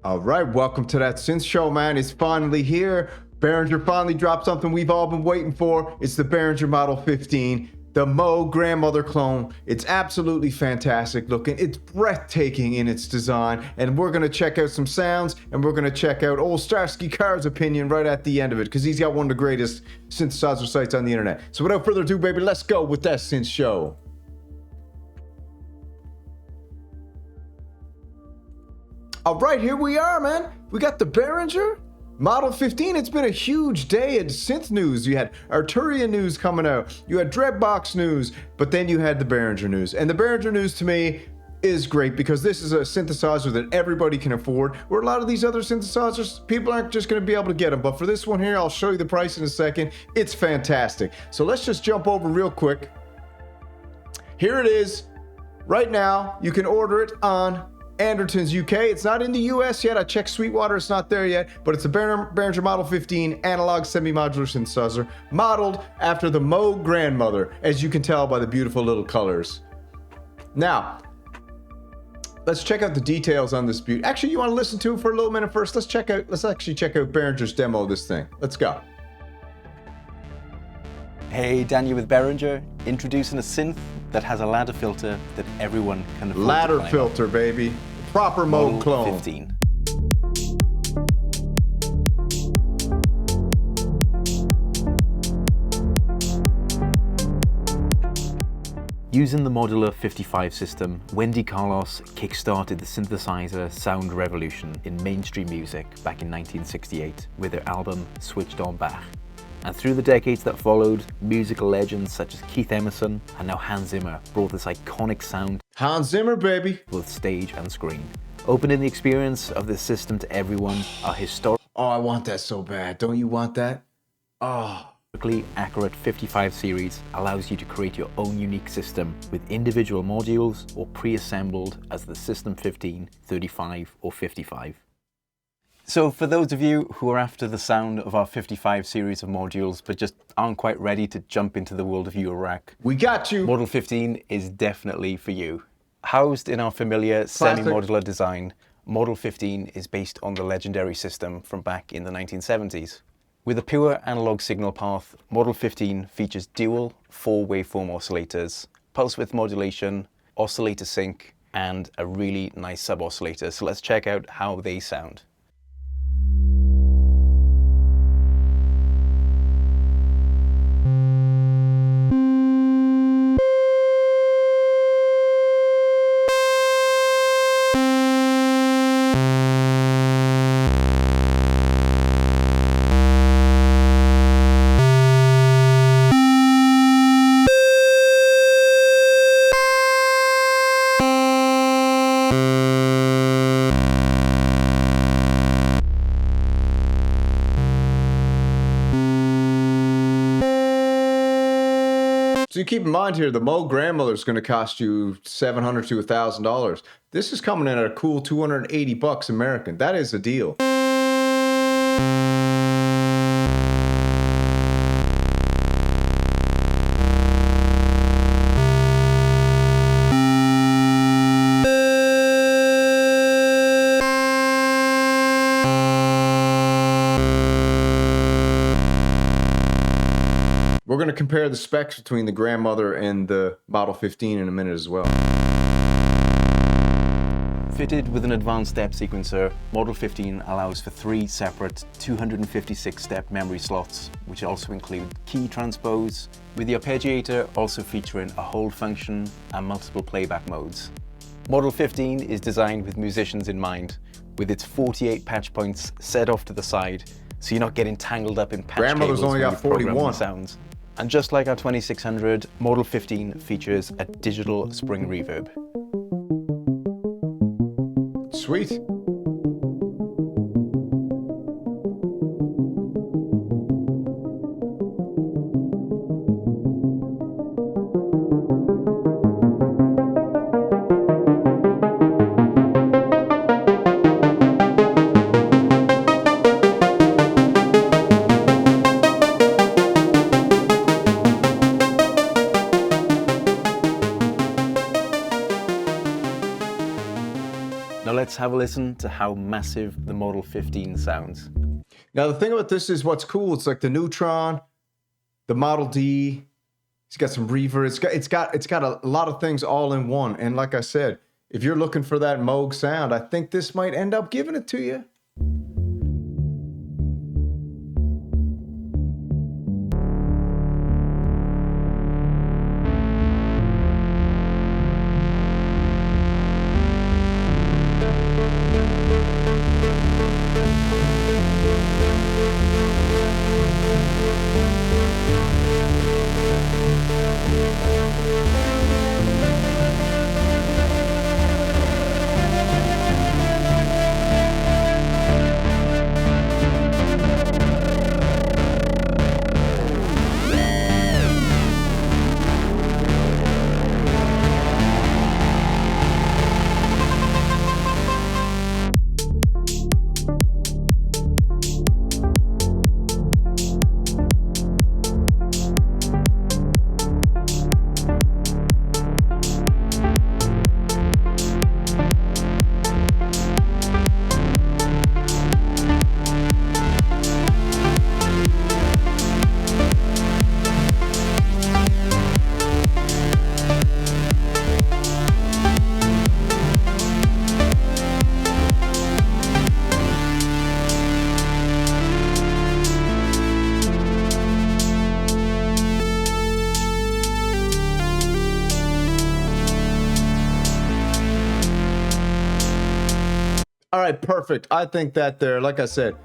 All right, welcome to that synth show, man. It's finally here. Behringer finally dropped something we've all been waiting for. It's the Behringer Model 15, the Moog grandmother clone. It's absolutely fantastic looking. It's breathtaking in its design, and we're gonna check out some sounds, and we're gonna check out old Starsky Carr's opinion right at the end of it, because he's got one of the greatest synthesizer sites on the internet. So without further ado, baby, let's go with that synth show. All right, here we are, man. We got the Behringer Model 15. It's been a huge day in synth news. You had Arturia news coming out. You had Dreadbox news, but then you had the Behringer news. And the Behringer news to me is great because this is a synthesizer that everybody can afford. Where a lot of these other synthesizers, people aren't just gonna be able to get them. But for this one here, I'll show you the price in a second. It's fantastic. So let's just jump over real quick. Here it is. Right now, you can order it on Anderton's UK. It's not in the US yet. I checked Sweetwater, it's not there yet, but it's a Behringer Model 15 analog semi-modular synthesizer modeled after the Moog grandmother, as you can tell by the beautiful little colors. Now, let's check out the details on this beauty. Actually, you want to listen to it for a little minute first? Let's actually check out Behringer's demo of this thing. Let's go. Hey, Daniel with Behringer, introducing a synth that has a ladder filter that everyone can afford. Ladder filter, baby. Proper Moog clone. 15. Using the modular 55 system, Wendy Carlos kickstarted the synthesizer sound revolution in mainstream music back in 1968 with their album Switched On Bach. And through the decades that followed, musical legends such as Keith Emerson and now Hans Zimmer brought this iconic sound Hans Zimmer, baby. both stage and screen. Opening the experience of this system to everyone, our historically Oh, I want that so bad. Don't you want that? Oh. accurate 55 series allows you to create your own unique system with individual modules or pre-assembled as the System 15, 35 or 55. So for those of you who are after the sound of our 55 series of modules but just aren't quite ready to jump into the world of Eurorack, We got you. Model 15 is definitely for you. Housed in our familiar semi-modular design, Model 15 is based on the legendary system from back in the 1970s. With a pure analog signal path, Model 15 features dual 4 waveform oscillators, pulse width modulation, oscillator sync, and a really nice sub-oscillator. So let's check out how they sound. So you keep in mind here, the Moog grandmother is going to cost you $700 to $1,000. This is coming in at a cool 280 bucks American. That is a deal. We're going to compare the specs between the grandmother and the Model 15 in a minute as well. Fitted with an advanced step sequencer, Model 15 allows for 3 separate 256-step memory slots, which also include key transpose, with the arpeggiator also featuring a hold function and multiple playback modes. Model 15 is designed with musicians in mind, with its 48 patch points set off to the side, so you're not getting tangled up in patch Grandmother's cables only when got you're programming 41. sounds. And just like our 2600, Model 15 features a digital spring reverb. Sweet. Now let's have a listen to how massive the Model 15 sounds. Now the thing about this is what's cool. It's like the Neutron, the Model D. It's got some reverb. It's got a lot of things all in one. And like I said, if you're looking for that Moog sound, I think this might end up giving it to you. All right, perfect. I think that there, like I said,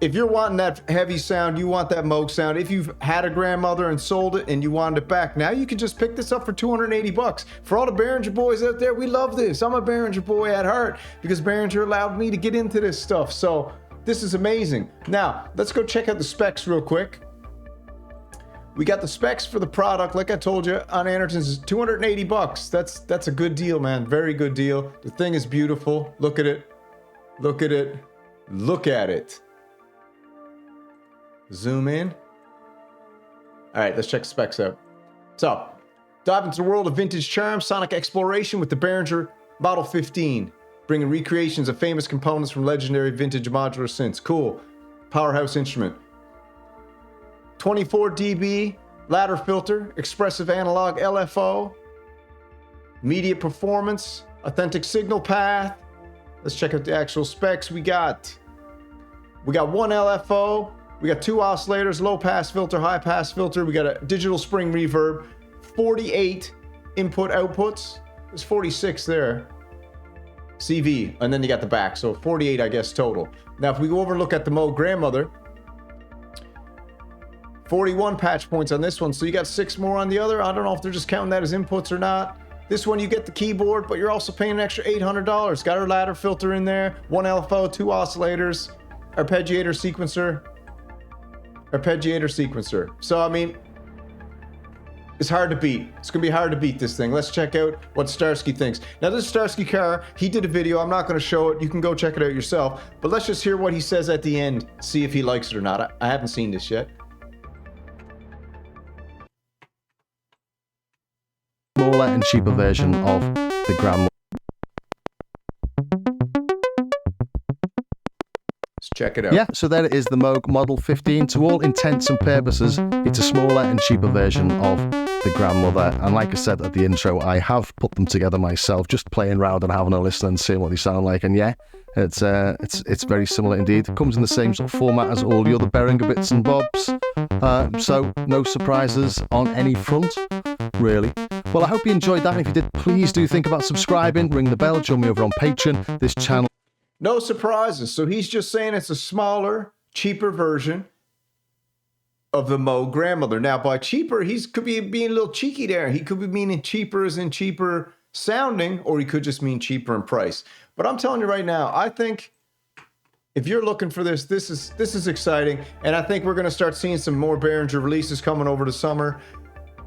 if you're wanting that heavy sound, you want that Moog sound, if you've had a grandmother and sold it and you wanted it back, now you can just pick this up for 280 bucks. For all the Behringer boys out there, we love this. I'm a Behringer boy at heart because Behringer allowed me to get into this stuff. So this is amazing. Now, let's go check out the specs real quick. We got the specs for the product. Like I told you, on Anderton's is 280 bucks. That's a good deal, man. Very good deal. The thing is beautiful. Look at it. Look at it. Look at it. Zoom in. All right, let's check the specs out. So, dive into the world of vintage charm, sonic exploration with the Behringer Model 15, bringing recreations of famous components from legendary vintage modular synths. Cool. Powerhouse instrument. 24 dB ladder filter, expressive analog LFO, immediate performance, authentic signal path. Let's check out the actual specs. We got one LFO, we got 2 oscillators, low pass filter, high pass filter, we got a digital spring reverb, 48 input outputs. There's 46 there. CV, and then you got the back, so 48 I guess total. Now if we go over and look at the Moog grandmother, 41 patch points on this one, so you got 6 more on the other. I don't know if they're just counting that as inputs or not. This one you get the keyboard, but you're also paying an extra $800. Got our ladder filter in there, 1 LFO, 2 oscillators, arpeggiator sequencer. So I mean, it's hard to beat. It's gonna be hard to beat this thing. Let's check out what Starsky thinks. Now this Starsky car, he did a video. I'm not gonna show it. You can go check it out yourself. But let's just hear what he says at the end. See if he likes it or not. I haven't seen this yet. Smaller and cheaper version of the grandmother. Let's check it out. Yeah, so there it is, the Moog Model 15. To all intents and purposes, it's a smaller and cheaper version of the grandmother. And like I said at the intro, I have put them together myself, just playing around and having a listen and seeing what they sound like. And yeah, it's very similar indeed. It comes in the same sort of format as all the other Behringer bits and bobs. So no surprises on any front, really. Well, I hope you enjoyed that. And if you did, please do think about subscribing, ring the bell, join me over on Patreon. This channel. No surprises. So he's just saying it's a smaller, cheaper version of the Moog grandmother. Now, by cheaper, he could be being a little cheeky there. He could be meaning cheaper as in cheaper sounding, or he could just mean cheaper in price. But I'm telling you right now, I think if you're looking for this, this is exciting. And I think we're going to start seeing some more Behringer releases coming over the summer.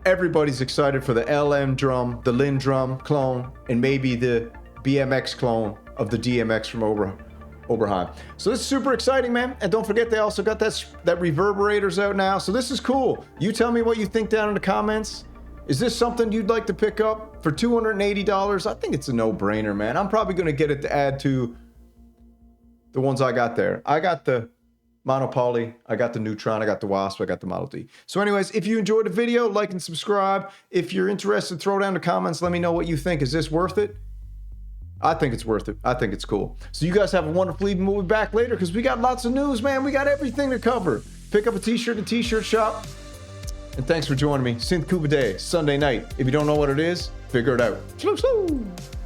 Everybody's excited for the LM drum, the Linn drum clone, and maybe the BMX clone of the DMX from Oberheim. So this is super exciting, man. And don't forget, they also got that reverberator's out now. So this is cool. You tell me what you think down in the comments. Is this something you'd like to pick up for $280? I think it's a no-brainer, man. I'm probably going to get it to add to the ones I got there. I got the Monopoly, I got the Neutron, I got the Wasp, I got the Model D. So anyways, if you enjoyed the video, like and subscribe. If you're interested, throw down the comments. Let me know what you think. Is this worth it? I think it's worth it. I think it's cool. So you guys have a wonderful evening. We'll be back later because we got lots of news, man. We got everything to cover. Pick up a t-shirt at t-shirt shop. And thanks for joining me. Synth Cuba Day, Sunday night. If you don't know what it is, figure it out. Sloo, sloo.